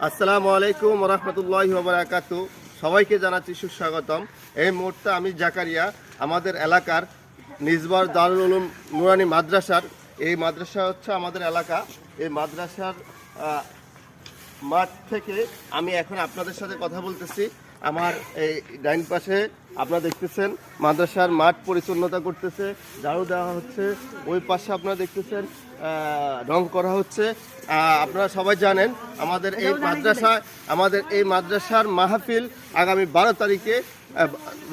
আসসালামু আলাইকুম ওয়া রাহমাতুল্লাহি ওয়া বারাকাতুহু। সবাইকে জানাচ্ছি সুস্বাগতম। এই মুহূর্তে আমি জাকারিয়া আমাদের এলাকার নিজবর দারুল উলুম নুরানি মাদ্রাসার এই মাদ্রাসা হচ্ছে আমাদের এলাকা। এই মাদ্রাসার মাঠ থেকে আমি এখন আপনাদের সাথে কথা বলতেছি। আমার এই ডাইন পাশে আপনারা দেখতেছেন মাদ্রাসার মাঠ পরিচ্ছন্নতা করতেছে, ঝাড়ু দেওয়া হচ্ছে। ওই পাশে আপনারা দেখতেছেন রং করা হচ্ছে। আপনারা সবাই জানেন আমাদের এই মাদ্রাসার মাহফিল আগামী 12 তারিখে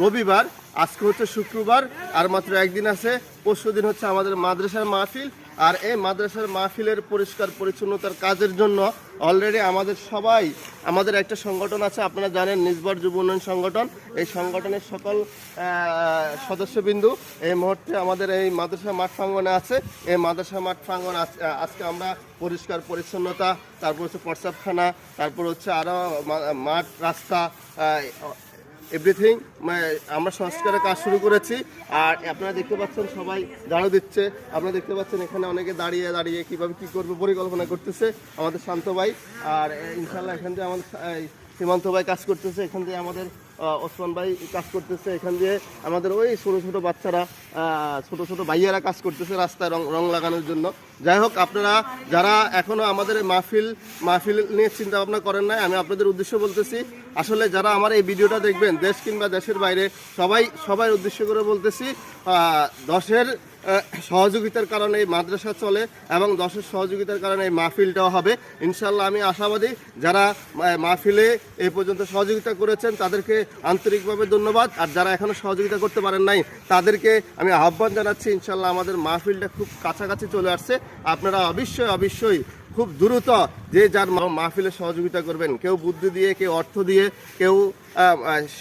রবিবার, আজকে হচ্ছে শুক্রবার, আর মাত্র একদিন আছে। পরশু দিন হচ্ছে আমাদের মাদ্রাসার মাহফিল। আর এই মাদ্রাসার মাহফিলের পরিষ্কার পরিচ্ছন্নতার কাজের জন্য অলরেডি আমাদের একটা সংগঠন আছে, আপনারা জানেন, নিজবর যুব উন্নয়ন সংগঠন। এই সংগঠনের সকল সদস্যবিন্দু এই মুহূর্তে আমাদের এই মাদ্রাসা মাঠ প্রাঙ্গণে আছে। এই মাদ্রাসা মাঠ প্রাঙ্গণ আজকে আমরা পরিষ্কার পরিচ্ছন্নতা, তারপর হচ্ছে প্রস্রাবখানা, তারপর হচ্ছে আরও মাঠ, রাস্তা, এভরিথিং আমরা সংস্কারের কাজ শুরু করেছি। আর আপনারা দেখতে পাচ্ছেন সবাই ঝাড়ু দিচ্ছে। আপনারা দেখতে পাচ্ছেন এখানে অনেকে দাঁড়িয়ে দাঁড়িয়ে কীভাবে কী করবে পরিকল্পনা করতেছে আমাদের শান্ত ভাই। আর ইনশাল্লাহ এখান থেকে আমাদের সীমান্ত ভাই কাজ করতেছে, এখান থেকে আমাদের ওসমান ভাই কাজ করতেছে, এখান দিয়ে আমাদের ওই ছোটো ছোটো বাচ্চারা, ছোটো ছোটো ভাইয়েরা কাজ করতেছে রাস্তায় রং লাগানোর জন্য। যাই হোক, আপনারা যারা এখনও আমাদের মাহফিল নিয়ে চিন্তা ভাবনা করেন নাই, আমি আপনাদের উদ্দেশ্য বলতেছি। আসলে যারা আমার এই ভিডিওটা দেখবেন দেশ কিংবা দেশের বাইরে, সবাই উদ্দেশ্য করে বলতেছি, দশের সহযোগিতার কারণে এই মাদ্রাসা চলে এবং দশের সহযোগিতার কারণে এই মাহফিলটাও হবে ইনশাল্লাহ। আমি আশাবাদী যারা মাহফিলে এই পর্যন্ত সহযোগিতা করেছেন তাদেরকে আন্তরিকভাবে ধন্যবাদ। আর যারা এখনও সহযোগিতা করতে পারেন নাই তাদেরকে আমি আহ্বান জানাচ্ছি, ইনশাল্লাহ আমাদের মাহফিলটা খুব কাছাকাছি চলে আসছে। আপনারা অবশ্যই খুব দ্রুত যে যার মাহফিলে সহযোগিতা করবেন, কেউ বুদ্ধি দিয়ে, কেউ অর্থ দিয়ে, কেউ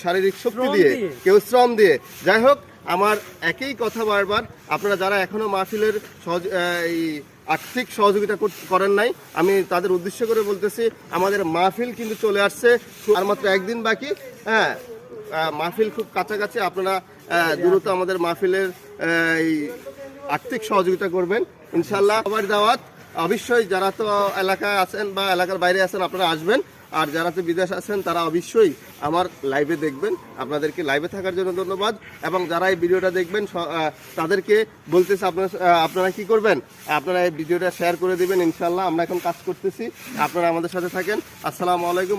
শারীরিক শক্তি দিয়ে, কেউ শ্রম দিয়ে। যাই হোক, আমার একই কথা বারবার, আপনারা যারা এখনও মাহফিলের এই আর্থিক সহযোগিতা করেন নাই, আমি তাদের উদ্দেশ্য করে বলতেছি, আমাদের মাহফিল কিন্তু চলে আসছে, আর মাত্র একদিন বাকি। হ্যাঁ, মাহফিল খুব কাছাকাছি। আপনারা দ্রুত আমাদের মাহফিলের এই আর্থিক সহযোগিতা করবেন ইনশাল্লাহ। সবার দাওয়াত, অবশ্যই যারা তো এলাকায় আছেন বা এলাকার বাইরে আছেন আপনারা আসবেন, আর যারা তো বিদেশ আছেন তারা অবশ্যই আমার লাইভে দেখবেন। আপনাদেরকে লাইভে থাকার জন্য ধন্যবাদ। এবং যারা এই ভিডিওটা দেখবেন তাদেরকে বলতেছি, আপনারা কি করবেন, আপনারা এই ভিডিওটা শেয়ার করে দেবেন ইনশাল্লাহ। আমরা এখন কাজ করতেছি, আপনারা আমাদের সাথে থাকেন। আসসালামু আলাইকুম।